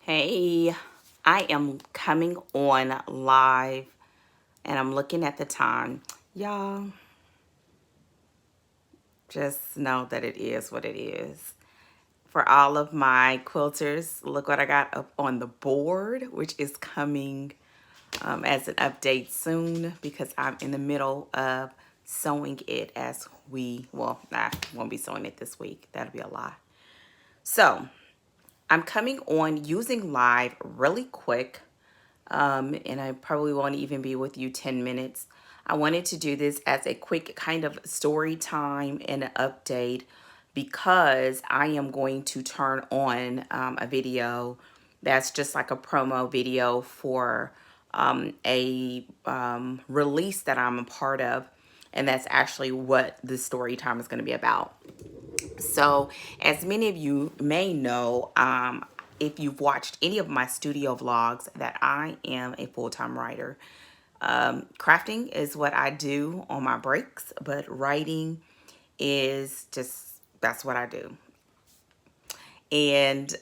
Hey, I am coming on live and I'm looking at the time. Y'all, just know that it is what it is. For all of my quilters, look what I got up on the board, which is coming as an update soon because I'm in the middle of sewing it as I won't be sewing it this week. That'll be a lie. So I'm coming on using live really quick. And I probably won't even be with you 10 minutes. I wanted to do this as a quick kind of story time and an update because I am going to turn on a video that's just like a promo video for a release that I'm a part of. And that's actually what the story time is going to be about. So, as many of you may know, if you've watched any of my studio vlogs, that I am a full-time writer. Crafting is what I do on my breaks, but writing is that's what I do. And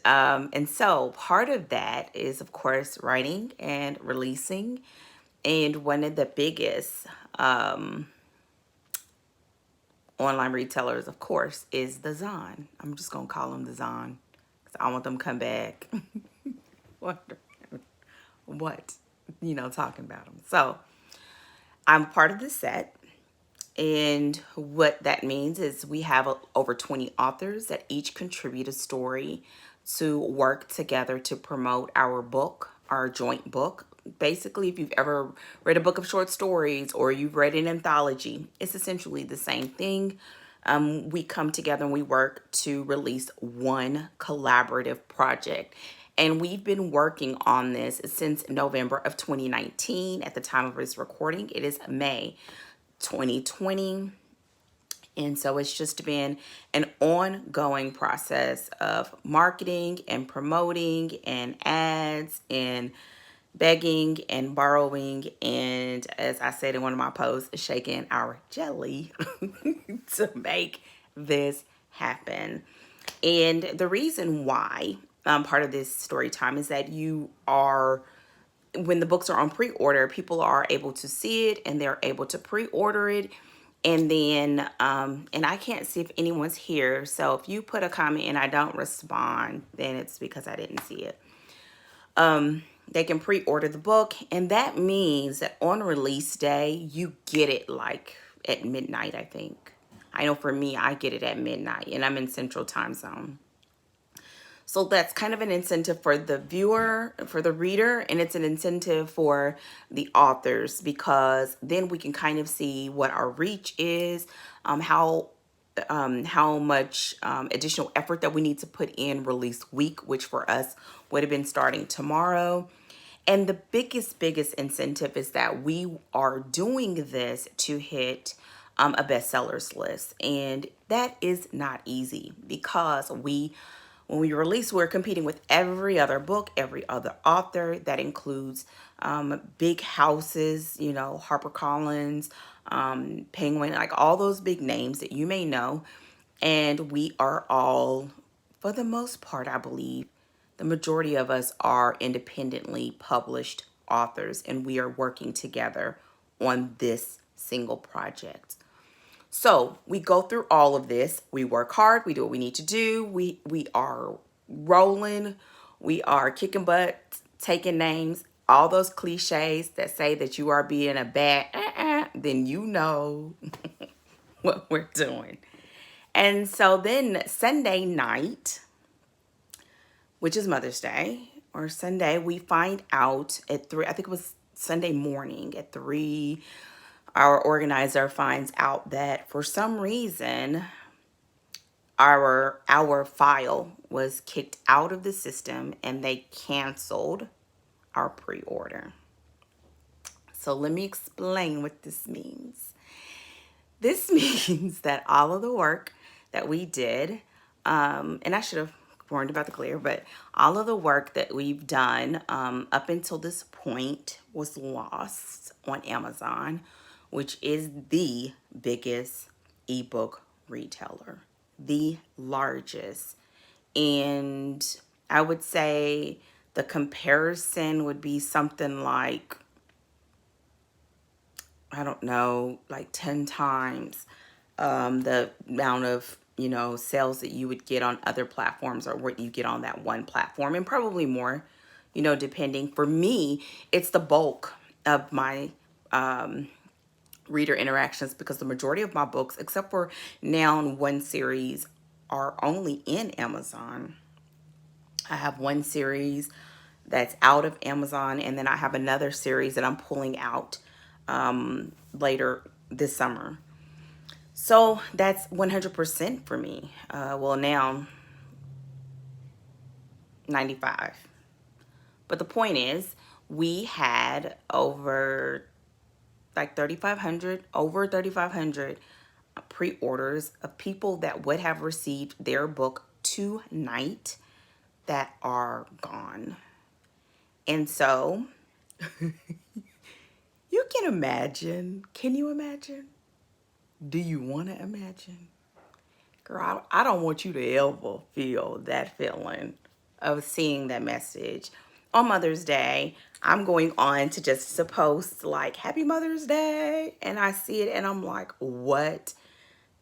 so part of that is, of course, writing and releasing. And one of the biggest online retailers, of course, is the Zon. I'm just gonna call them the Zon because I want them to come back. what talking about them. So I'm part of the set, and what that means is we have over 20 authors that each contribute a story to work together to promote our book, our joint book. Basically, if you've ever read a book of short stories or you've read an anthology, it's essentially the same thing. We come together and we work to release one collaborative project. And we've been working on this since November of 2019. At the time of this recording, it is May 2020. And so it's just been an ongoing process of marketing and promoting and ads and begging and borrowing, and as I said in one of my posts, shaking our jelly to make this happen. And the reason why part of this story time is that when the books are on pre-order, people are able to see it and they're able to pre-order it. And then, and I can't see if anyone's here. So if you put a comment and I don't respond, then it's because I didn't see it. They can pre-order the book, and that means that on release day, you get it like at midnight, I think. I know for me, I get it at midnight, and I'm in Central Time Zone. So that's kind of an incentive for the viewer, for the reader, and it's an incentive for the authors because then we can kind of see what our reach is, how much additional effort that we need to put in release week, which for us would have been starting tomorrow. And the biggest incentive is that we are doing this to hit a bestsellers list. And that is not easy because when we release, we're competing with every other book, every other author. That includes big houses, HarperCollins, Penguin, like all those big names that you may know. And we are all, for the most part, I believe, the majority of us are independently published authors, and we are working together on this single project. So we go through all of this. We work hard. We do what we need to do. We are rolling. We are kicking butt, taking names, all those cliches that say that you are being a bad, then you know what we're doing. And so then Sunday night, which is Mother's Day, or Sunday, we find out at 3, I think it was Sunday morning at 3, our organizer finds out that for some reason, our file was kicked out of the system and they canceled our pre-order. So let me explain what this means. This means that all of the work that we did, and I should have warned about the glare, but all of the work that we've done up until this point was lost on Amazon, which is the biggest ebook retailer, the largest. And I would say The comparison would be something like, I don't know, like 10 times the amount of, sales that you would get on other platforms or what you get on that one platform, and probably more, depending. For me, it's the bulk of my reader interactions, because the majority of my books, except for now one series, are only in Amazon. I have one series that's out of Amazon, and then I have another series that I'm pulling out later this summer. So that's 100% for me. Well, now 95. But the point is, we had over like 3,500, over 3,500 pre-orders of people that would have received their book tonight that are gone. And so you can imagine. Can you imagine? Do you want to imagine? Girl, I don't want you to ever feel that feeling of seeing that message on Mother's Day. I'm going on to just to post like Happy Mother's Day, and I see it and I'm like, what?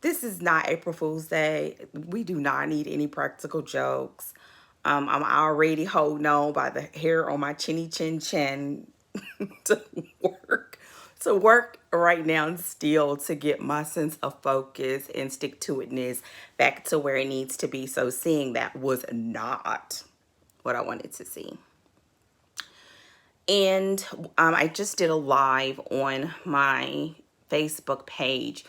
This is not April Fool's Day. We do not need any practical jokes. I'm already holding on by the hair on my chinny chin chin to work to work right now and still to get my sense of focus and stick to itness back to where it needs to be. So seeing that was not what I wanted to see. And I just did a live on my Facebook page.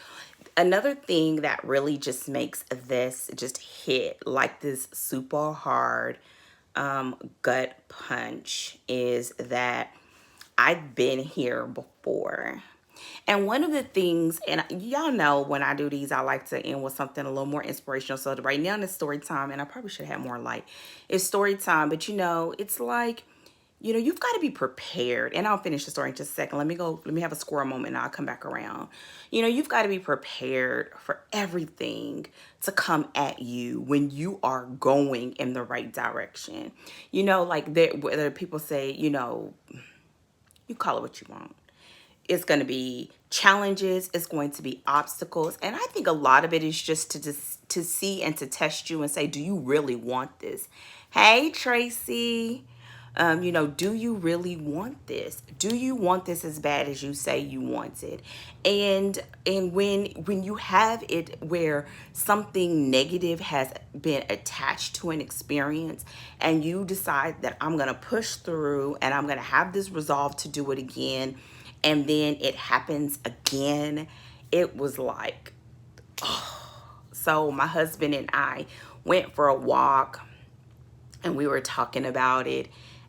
Another thing that really just makes this just hit like this super hard gut punch is that I've been here before. And one of the things, and y'all know when I do these, I like to end with something a little more inspirational. So right now it's story time, and I probably should have more light. It's story time, but it's like, you've got to be prepared. And I'll finish the story in just a second. Let me have a squirrel moment and I'll come back around. You've got to be prepared for everything to come at you when you are going in the right direction. Like whether people say, you call it what you want. It's going to be challenges. It's going to be obstacles. And I think a lot of it is just to see and to test you and say, do you really want this? Hey, Tracy. Do you really want this? Do you want this as bad as you say you want it? And when you have it where something negative has been attached to an experience, and you decide that I'm going to push through and I'm going to have this resolve to do it again, and then it happens again, it was like, oh. So my husband and I went for a walk and we were talking about it.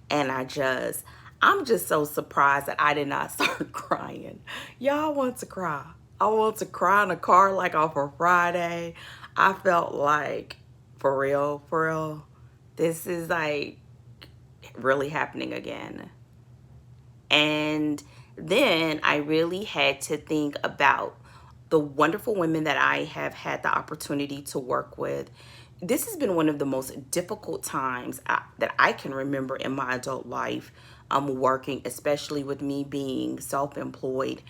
And I'm just so surprised that I did not start crying. Y'all, want to cry. I want to cry in a car like off a Friday. I felt like, for real, this is like really happening again. And then I really had to think about the wonderful women that I have had the opportunity to work with. This has been one of the most difficult times that I can remember in my adult life, working, especially with me being self-employed,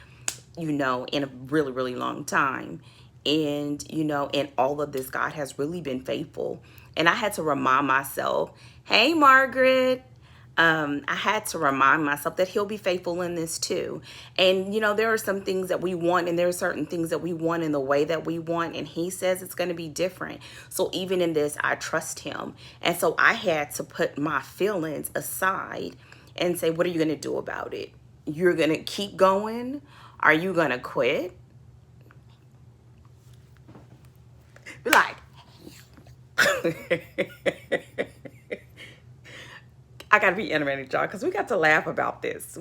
in a really, really long time. And, in all of this, God has really been faithful. And I had to remind myself, hey, Margaret, I had to remind myself that he'll be faithful in this too. And, there are some things that we want, and there are certain things that we want in the way that we want. And he says it's going to be different. So even in this, I trust him. And so I had to put my feelings aside and say, what are you going to do about it? You're going to keep going? Are you going to quit? Be like, I got to be animated, y'all, because we got to laugh about this.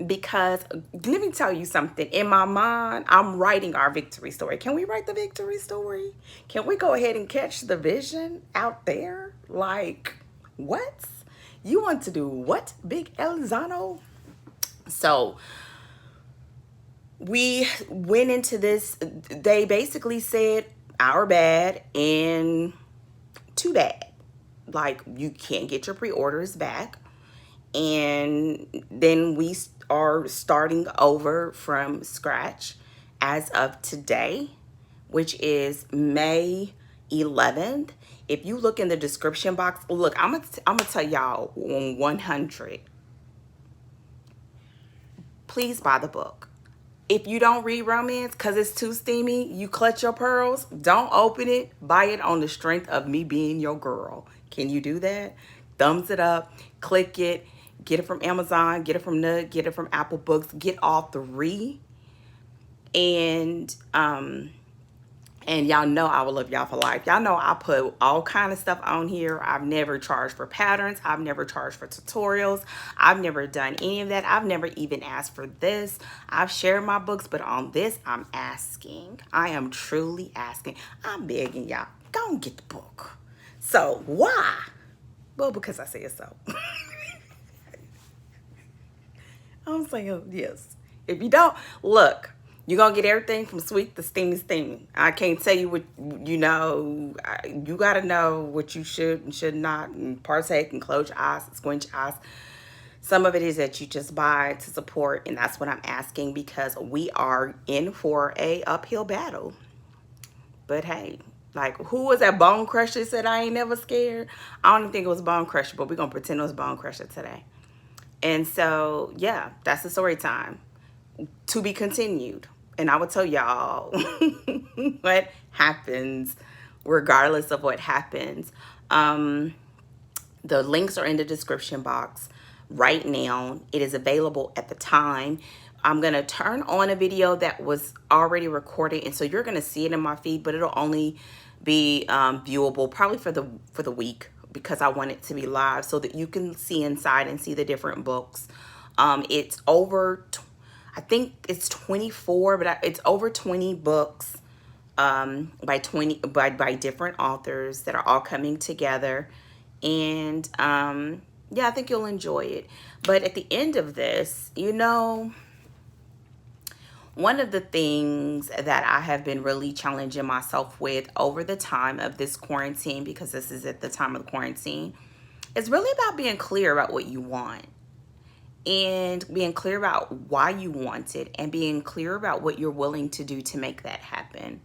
Because let me tell you something. In my mind, I'm writing our victory story. Can we write the victory story? Can we go ahead and catch the vision out there? Like, what? You want to do what, Big Elizano? So we went into this. They basically said our bad and too bad. like you can't get your pre-orders back. And then we are starting over from scratch as of today, which is May 11th. If you look in the description box, look, I'm gonna tell y'all on 100, please buy the book. If you don't read romance because it's too steamy, you clutch your pearls, don't open it. Buy it on the strength of me being your girl. Can you do that? Thumbs it up, click it, get it from Amazon, get it from Nook, get it from Apple Books, get all three. And y'all know I will love y'all for life. Y'all know I put all kind of stuff on here. I've never charged for patterns. I've never charged for tutorials. I've never done any of that. I've never even asked for this. I've shared my books, but on this, I'm asking. I am truly asking. I'm begging y'all. Go and get the book. So why? Well, because I said so. I'm saying yes. If you don't, look. You're going to get everything from sweet to steamy. I can't tell you what, you know, you got to know what you should and should not and partake and close your eyes and squint your eyes. Some of it is that you just buy to support, and that's what I'm asking because we are in for a uphill battle. But hey, like who was that Bone Crusher said I ain't never scared? I don't even think it was Bone Crusher, but we're going to pretend it was Bone Crusher today. And so, yeah, that's the story time. To be continued. And I will tell y'all what happens regardless of what happens. The links are in the description box right now. It is available at the time. I'm going to turn on a video that was already recorded. And so you're going to see it in my feed, but it'll only be viewable probably for the week because I want it to be live so that you can see inside and see the different books. It's over I think it's 24, but it's over 20 books by different authors that are all coming together. And yeah, I think you'll enjoy it. But at the end of this, you know, one of the things that I have been really challenging myself with over the time of this quarantine, because this is at the time of the quarantine, is really about being clear about what you want. And being clear about why you want it and being clear about what you're willing to do to make that happen.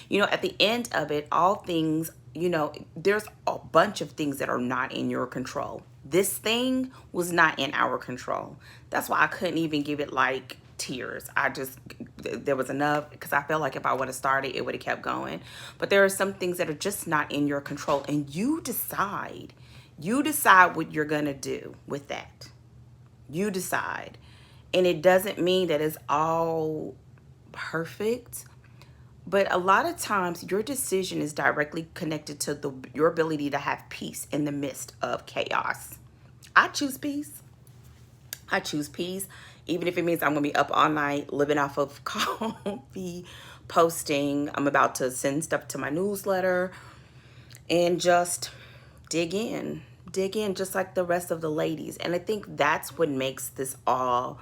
You know, at the end of it, all things, you know, there's a bunch of things that are not in your control. This thing was not in our control. That's why I couldn't even give it like tears. There was enough because I felt like if I would have started, it would have kept going. But there are some things that are just not in your control, and you decide what you're going to do with that. You decide. And it doesn't mean that it's all perfect, but a lot of times your decision is directly connected to your ability to have peace in the midst of chaos. I choose peace. I choose peace, even if it means I'm going to be up all night living off of coffee, posting. I'm about to send stuff to my newsletter and just dig in just like the rest of the ladies. And I think that's what makes this all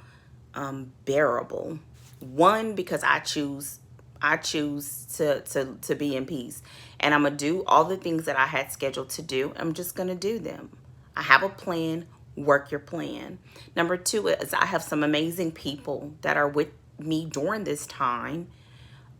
bearable. One, because I choose to be in peace, and I'm gonna do all the things that I had scheduled to do. I'm just gonna do them. I have a plan. Work your plan. Number two is I have some amazing people that are with me during this time.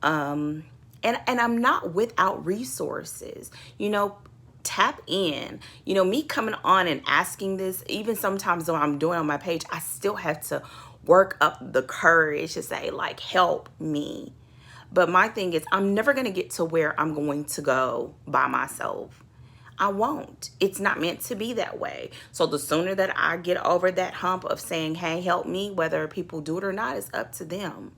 And I'm not without resources. You know, tap in. You know, me coming on and asking this, even sometimes when I'm doing on my page, I still have to work up the courage to say, like, help me. But my thing is, I'm never going to get to where I'm going to go by myself. I won't. It's not meant to be that way. So the sooner that I get over that hump of saying, hey, help me, whether people do it or not, it's up to them.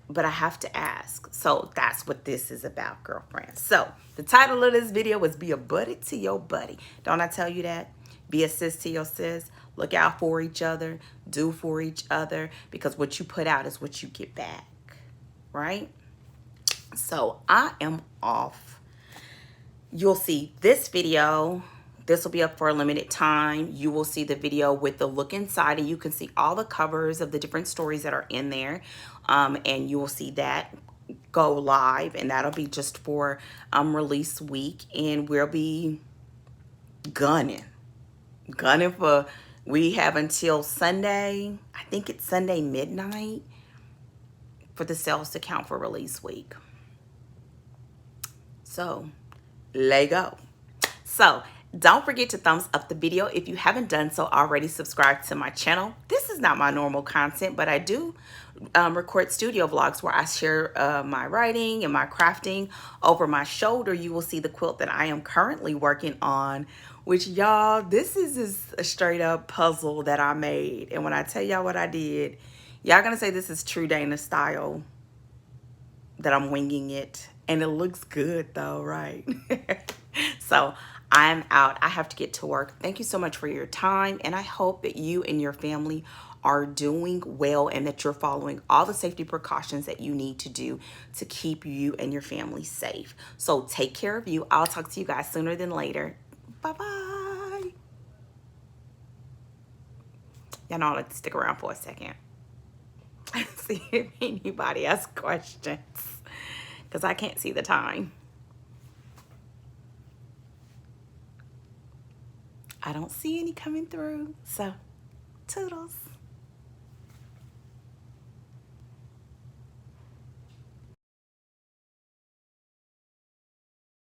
But I have to ask. So that's what this is about, girlfriend. So the title of this video was Be a Buddy to Your Buddy. Don't I tell you that? Be a sis to your sis. Look out for each other. Do for each other. Because what you put out is what you get back. Right? So I am off. You'll see this video. This will be up for a limited time. You will see the video with the look inside, and you can see all the covers of the different stories that are in there. And you will see that go live, and that'll be just for release week. And we'll be gunning. Gunning for, we have until Sunday, I think it's Sunday midnight, for the sales to count for release week. So, let go. So, don't forget to thumbs up the video if you haven't done so already. Subscribe to my channel. This is not my normal content, but I do record studio vlogs where I share my writing and my crafting. Over my shoulder, you will see the quilt that I am currently working on, which, y'all, this is just a straight up puzzle that I made. And when I tell y'all what I did, y'all gonna say this is true Dana style, that I'm winging it. And it looks good though, right? So I'm out. I have to get to work. Thank you so much for your time. And I hope that you and your family are doing well and that you're following all the safety precautions that you need to do to keep you and your family safe. So take care of you. I'll talk to you guys sooner than later. Bye-bye. Y'all know I'll have to stick around for a second. See if anybody has questions, because I can't see the time. I don't see any coming through, so toodles.